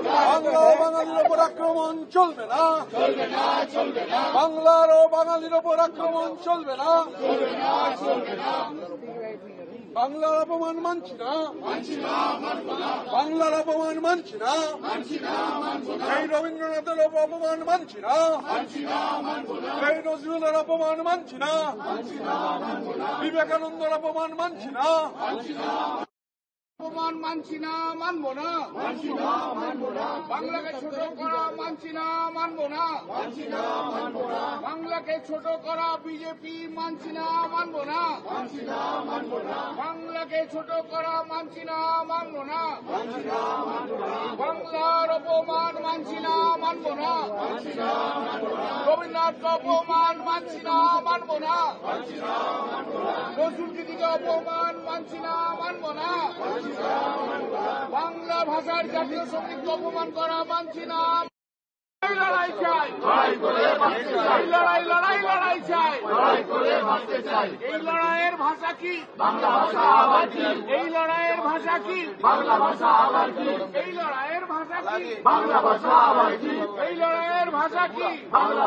বাংলা ও বাঙালির ওপর আক্রমণ চলবে না, বাংলার ও বাঙালির ওপর আক্রমণ চলবে না, বাংলার অপমান মানছি না, বাংলার অপমান মানছি না, এই রবীন্দ্রনাথের অপমান মানছি না, এই নজরুলের অপমান মানছি না, বিবেকানন্দের অপমান মানছি না, অপমান মানছি না, মানবো না, বাংলাকে ছোট করা মানছি না, মানবো না, বাংলাকে ছোট করা বিজেপি মানছি না, মানবো না, বাংলাকে ছোট করা মানছি না, মানবো না, বাংলার অপমান মানছি না, মানবো না, রবীন্দ্রনাথ অপমান মানছি না, মানবো না, নজরুল গীতিকে অপমান মানছি না, মানবো না, বাংলা ভাষার জাতীয় সঙ্গীতকে অপমান করা মানছি না। লড়াই চাই, লড়াই লড়াই লড়াই চাই, এই লড়াইয়ের ভাষা কি বাংলা ভাষা, আবার কি এই লড়াইয়ের ভাষা কি বাংলা ভাষা, আবার কি এই লড়াইয়ের ভাষা কি বাংলা ভাষা, আবার কি এই লড়াইয়ের ভাষা কি বাংলা।